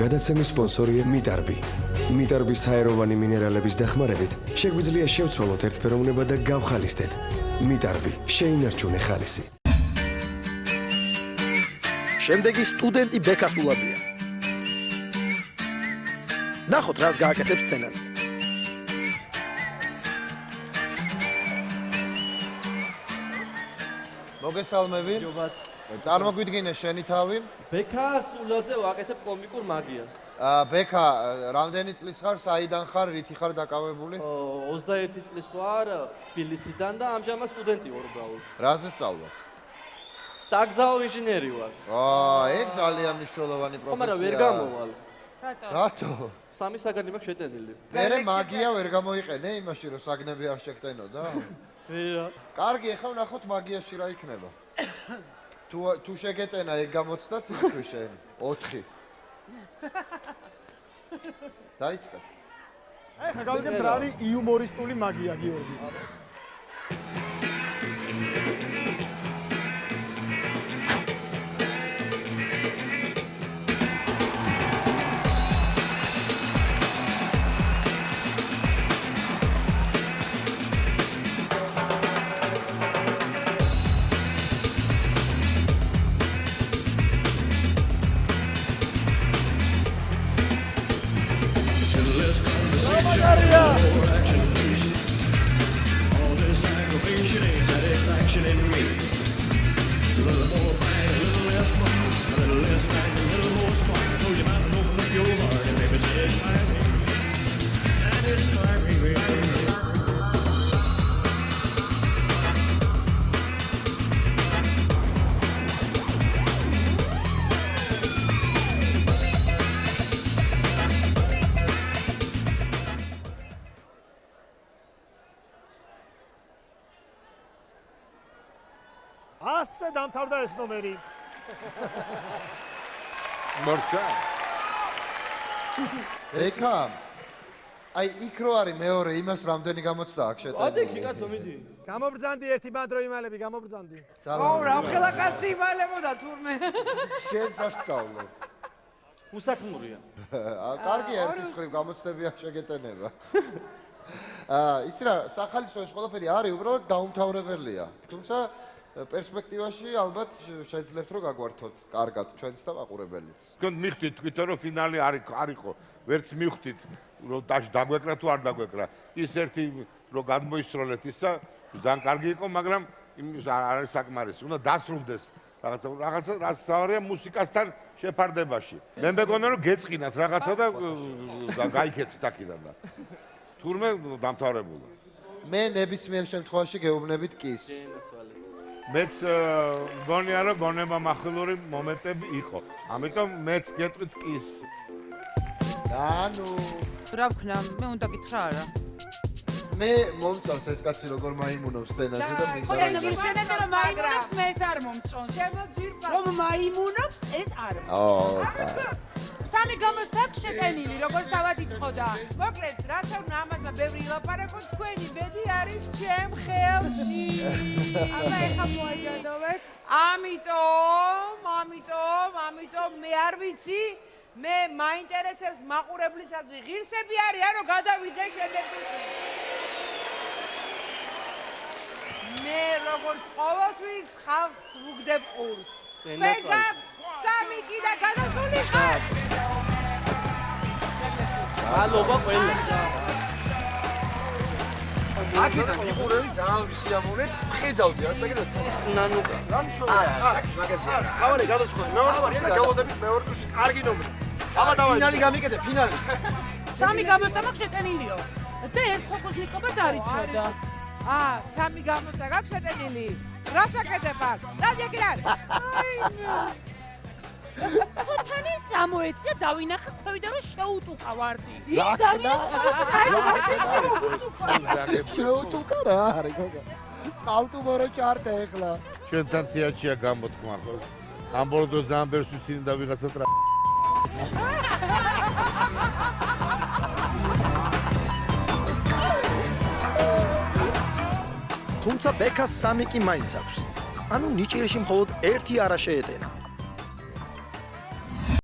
გადაცემის სპონსორია მიტარბი. მიტარბის საეროვანი მინერალების დახმარებით შეგვიძლია შევცვალოთ ერთფეროვნება და გავხალისდეთ. მიტარბი შეინარჩუნე ხალისი. შემდეგი სტუდენტი ბექა სულაძეა. ნახოთ რას გააკეთებს სცენაზე. მოგესალმები. წარმოგვიდგინე შენი თავი. ბექა სულაძე ვაკეთებ კომიკურ მაგიას. ბექა, რამდენი წლის ხარ, საიდან ხარ, რითი ხარ დაკავებული? 21 წლის ვარ თბილისიდან და ამჟამად სტუდენტი ვარ უბრალოდ. რაზე სწავლობ? საგზაო ინჟინერი ვარ. ეგ ძალიან მნიშვნელოვანი პროფესია. მაგრამ ვერ გამოვალ. რატო? სამი საგანი მაქვს შეტენილი. მერე მაგია ვერ გამოიყენე იმაში რომ საგნები არ შეგტენოდა? ვერა. კარგი, ახლა ვნახოთ მაგიაში რა იქნება. თუ შეგეტენა ეგ გამოცდა ცისქვი შენ 4. დაიწყე. ახლა გავიგებთ რა არის იუმორისტული მაგია გიორგი. ასე დამთავრდა ეს ნომერი. მორკა. ეკა. აი იქ რო არის მეორე იმას რამდენი გამოცდა აქვს შეტანილი. ადექი კაცო მიდი. გამობრძანდი ერთი ბანდრო იმალები, გამობრძანდი. რა ხელა კაცი იმალებოდა თურმე. შენსაც სწავლობ. უსაქმურია. კარგი ერთის ხრივ გამოცდები არ შეგეტენება. იცი რა, სახალისო ეს ყველაფერი არის უბრალოდ დაუმთავრებელია. თუმცა პერსპექტივაში ალბათ შეძლებთ რომ გაგვართოთ კარგად ჩვენც და მაყურებელიც. თქვენ მიხდით თვითონ რომ ფინალი არისო, ვერც მივხვდით რომ დაგვეკრა თუ არ დაგვეკრა. ის ერთი რომ გადმოისროლეთ ისა ძალიან კარგი იყო, მაგრამ იმის არ არის საკმარისი. უნდა დასრულდეს რაღაცა რაც თავია მუსიკასთან შეფარდებაში. მე მეგონა რომ გეწყინათ რაღაცა და გაიქეცით აქედან და თურმე დამთავრებულა. მე ნებისმიერ შემთხვევაში გეუბნებით კის. მეც გონია რომ გონება מחვილური მომენტები იყო. ამიტომ მეც გეტყვით კის. დანუ. რა ვქნა, მე უნდა გითხრა არა. მე მომწონს ეს კაცი როგორ მაიმუნობს სცენაზე და ხო და სცენაზე რომ მაიმუნობს მე ეს არ მომწონს. რომ მაიმუნობს ეს არ მომწონს. სამი გამოცდა აქვს შეტენილი, როგორც თავად იტყოდა. მოკლედ, რაც უნდა ამათმა ბევრი ილაპარაკოთ, თქვენი ბედი არის ჩემ ხელში. აბა ეხა მოაჯადოვეთ. ამიტომ მე არ ვიცი, მე მაინტერესებს მაყურებლის აზრი. ღირსები არიან, რომ გადავიდნენ შემდეგში. მე როგორც ყოველთვის ხალხს ვუგდებ ყურს. ბექა სამი კიდე გადასული ხარ. მადლობა ყველა. აქედან იყურები ძალიან ვისიამოვნეთ, ხედავდი რა საკეთებს. ნანუკა. მაგაზია. ხავარი გადასხოდი. მეორე ტურში და გავოდებით მეორე ტურში კარგი ნომერი. აბა დავაი. ფინალი გამიკეთე, ფინალი. სამი გამოცდა მაქვს შეტენილიო. და ერთ ფოკუსნიკობაც არ იცოდა. სამი გამოცდა გაქვს შეტენილი. რას აკეთებ აქ? წადიეკრან. თან ის წამოეცია დავინახე ქვევიდან რომ შეუტუკა ვარდი. შეუტუკა რა არის გოგო? წყალტუბორო ჩარტე ეხლა. ჩვენთან თეატრია გამოთქმა ხო? ამ ბოლო დროს ძალიან ბევრს ვიცინი და ვიღაცა თუმცა ბექას სამი კი მაინც აქვს. ანუ ნიჭიერში მხოლოდ ერთი არა შეეტენა.